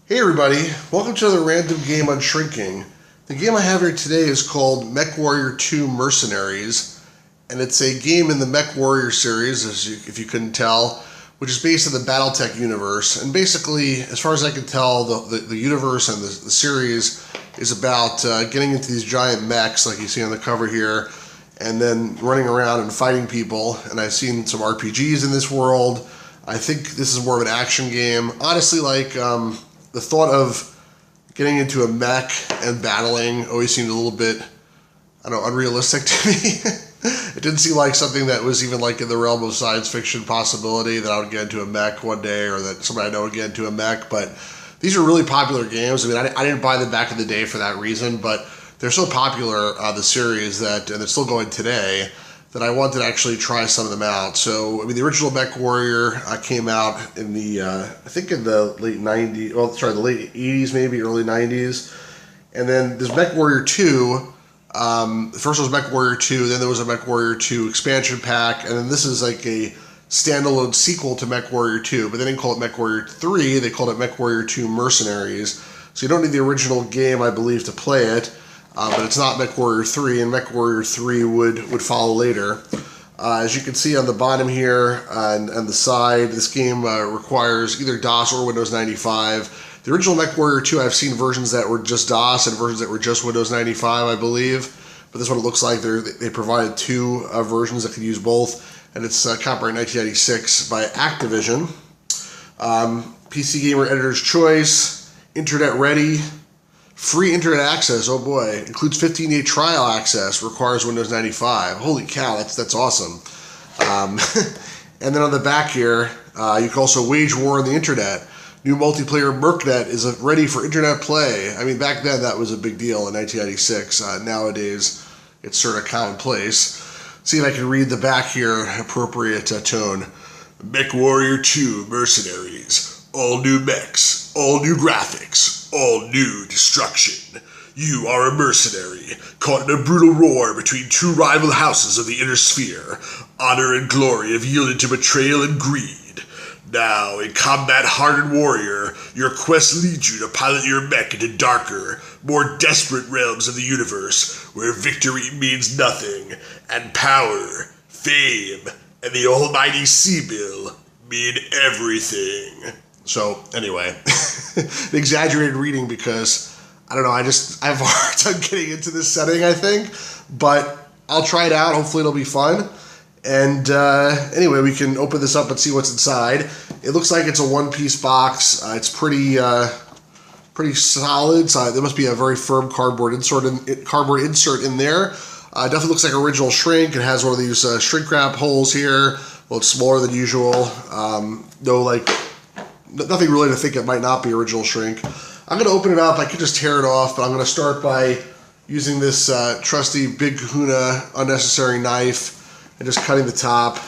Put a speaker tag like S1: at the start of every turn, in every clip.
S1: Hey everybody, welcome to the random game Unshrinking. The game I have here today is called Mechwarrior 2 Mercenaries, and it's a game in the Mechwarrior series, if you couldn't tell, which is based in the Battletech universe. And basically, as far as I can tell, the universe and the series is about getting into these giant mechs like you see on the cover here, and then running around and fighting people. And I've seen some RPGs in this world. I think this is more of an action game. Honestly, the thought of getting into a mech and battling always seemed a little bit, I don't know, unrealistic to me. It didn't seem like something that was even like in the realm of science fiction possibility that I would get into a mech one day, or that somebody I know would get into a mech. But these are really popular games. I mean, I didn't buy them back in the day for that reason, but they're so popular, the series, and they're still going today, that I wanted to actually try some of them out. So, I mean, the original Mechwarrior came out in the, I think in the late 90s, the late 80s maybe, early 90s. And then there's Mechwarrior 2. The first was Mechwarrior 2, then there was a Mechwarrior 2 expansion pack, and then this is like a standalone sequel to Mechwarrior 2, but they didn't call it Mechwarrior 3, they called it Mechwarrior 2 Mercenaries. So you don't need the original game, I believe, to play it. But it's not Mechwarrior 3, and Mechwarrior 3 would follow later. As you can see on the bottom here and the side, this game requires either DOS or Windows 95. The original Mechwarrior 2, I've seen versions that were just DOS and versions that were just Windows 95, I believe. But this is what it looks like. They provided two versions that could use both, and it's copyright 1996 by Activision. PC Gamer Editor's Choice, Internet Ready. Free internet access, oh boy, includes 15-day trial access, requires Windows 95. Holy cow, that's awesome. And then on the back here, you can also wage war on the internet. New multiplayer MercNet is ready for internet play. I mean, back then that was a big deal in 1996. Nowadays, it's sort of commonplace. See if I can read the back here, appropriate tone. Mechwarrior 2 Mercenaries. All new mechs, all new graphics, all new destruction. You are a mercenary, caught in a brutal war between two rival houses of the inner sphere. Honor and glory have yielded to betrayal and greed. Now, a combat-hardened warrior, your quest leads you to pilot your mech into darker, more desperate realms of the universe, where victory means nothing, and power, fame, and the almighty C-Bill mean everything. So, anyway, an exaggerated reading because, I don't know, I have a hard time getting into this setting, I think. But I'll try it out. Hopefully it'll be fun. And anyway, we can open this up and see what's inside. It looks like it's a one-piece box. It's pretty solid. So there must be a very firm cardboard insert in there. Definitely looks like original shrink. It has one of these shrink wrap holes here. Well, it's smaller than usual. Nothing really to think it might not be original shrink. I'm going to open it up. I could just tear it off, but I'm going to start by using this trusty Big Kahuna unnecessary knife and just cutting the top.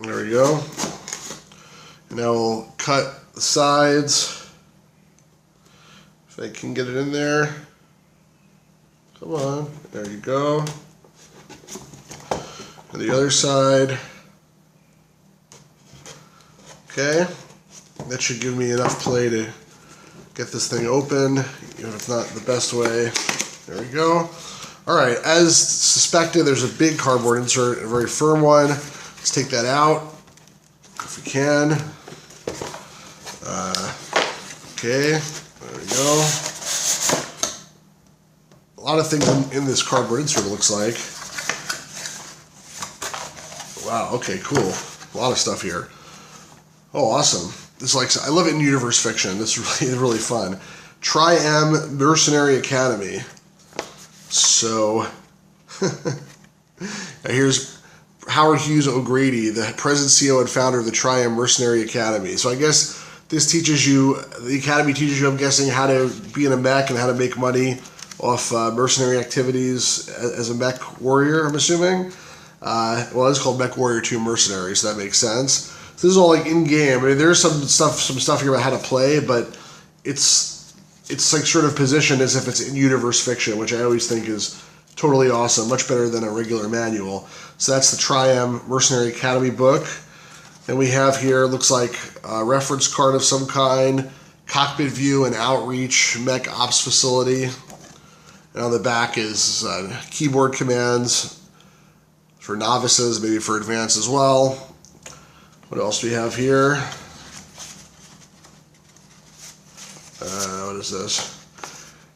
S1: There we go. And now we'll cut the sides. If I can get it in there. Come on. There you go. And the other side. Okay, that should give me enough play to get this thing open, even if not the best way. There we go. All right, as suspected, there's a big cardboard insert, a very firm one. Let's take that out, if we can. Okay, there we go. A lot of things in this cardboard insert, it looks like. Wow, okay, cool. A lot of stuff here. Oh, awesome. I love it in universe fiction. This is really fun. Tri-M Mercenary Academy. So, here's Howard Hughes O'Grady, the present CEO and founder of the Tri-M Mercenary Academy. So I guess this teaches you, the academy teaches you, I'm guessing, how to be in a mech and how to make money off mercenary activities as a mech warrior, I'm assuming. Well, it's called Mechwarrior 2 Mercenaries, so that makes sense. So this is all like in-game. I mean, there's some stuff here about how to play, but it's like sort of positioned as if it's in universe fiction, which I always think is totally awesome, much better than a regular manual. So that's the Tri-M Mercenary Academy book. Then we have here, looks like a reference card of some kind, cockpit view and outreach, mech ops facility. And on the back is keyboard commands for novices, maybe for advanced as well. What else do we have here? What is this?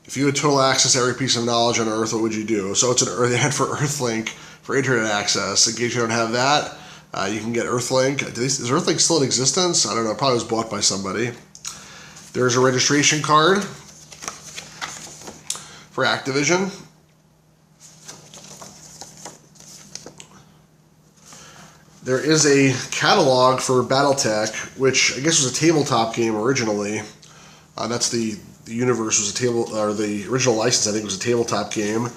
S1: If you had total access to every piece of knowledge on Earth, what would you do? So it's an ad for Earthlink for internet access. In case you don't have that, you can get Earthlink. Is Earthlink still in existence? I don't know. It probably was bought by somebody. There's a registration card for Activision. There is a catalog for BattleTech, which I guess was a tabletop game originally. That's the universe was a table, or the original license I think was a tabletop game.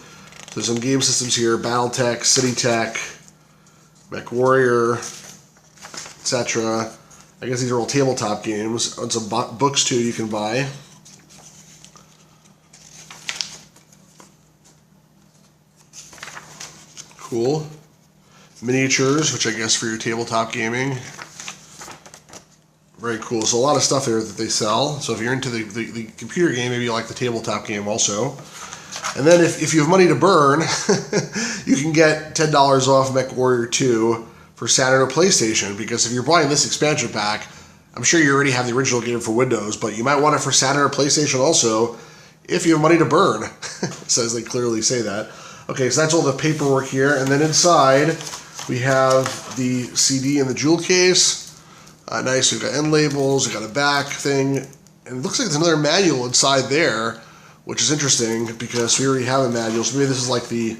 S1: There's some game systems here: BattleTech, CityTech, Mechwarrior, etc. I guess these are all tabletop games. And some books too you can buy. Cool. Miniatures, which I guess for your tabletop gaming. Very cool. So a lot of stuff there that they sell. So if you're into the computer game, maybe you like the tabletop game also. And then if you have money to burn, you can get $10 off Mechwarrior 2 for Saturn or PlayStation, because if you're buying this expansion pack, I'm sure you already have the original game for Windows, but you might want it for Saturn or PlayStation also if you have money to burn. Says they clearly say that. Okay, so that's all the paperwork here. And then inside, we have the CD in the jewel case. Nice, we've got end labels, we've got a back thing, and it looks like there's another manual inside there, which is interesting because we already have a manual. So maybe this is like the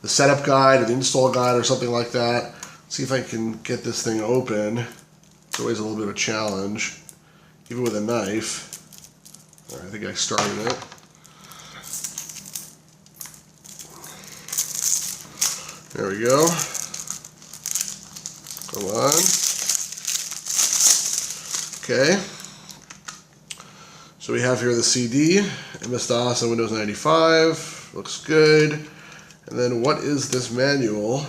S1: setup guide or the install guide or something like that. Let's see if I can get this thing open. It's always a little bit of a challenge, even with a knife. All right, I think I started it. There we go. Come on. Okay. So we have here the CD, MS-DOS and Windows 95. Looks good. And then what is this manual?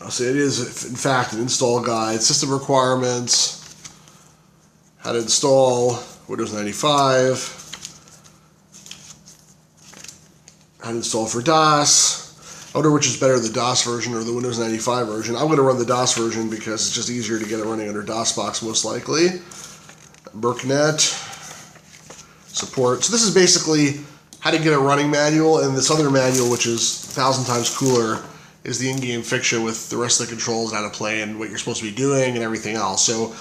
S1: I'll say it is, in fact, an install guide. System requirements. How to install Windows 95. How to install for DOS. I wonder which is better, the DOS version or the Windows 95 version. I'm going to run the DOS version because it's just easier to get it running under DOSBox most likely. Burknet. Support. So this is basically how to get a running manual, and this other manual, which is 1,000 times cooler, is the in-game fiction with the rest of the controls, how to play and what you're supposed to be doing and everything else. So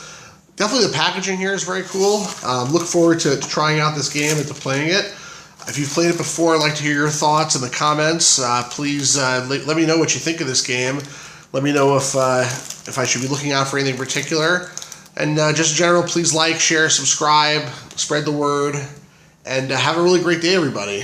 S1: definitely the packaging here is very cool. Look forward to trying out this game and to playing it. If you've played it before, I'd like to hear your thoughts in the comments. Please let me know what you think of this game. Let me know if I should be looking out for anything particular. And just in general, please like, share, subscribe, spread the word, and have a really great day, everybody.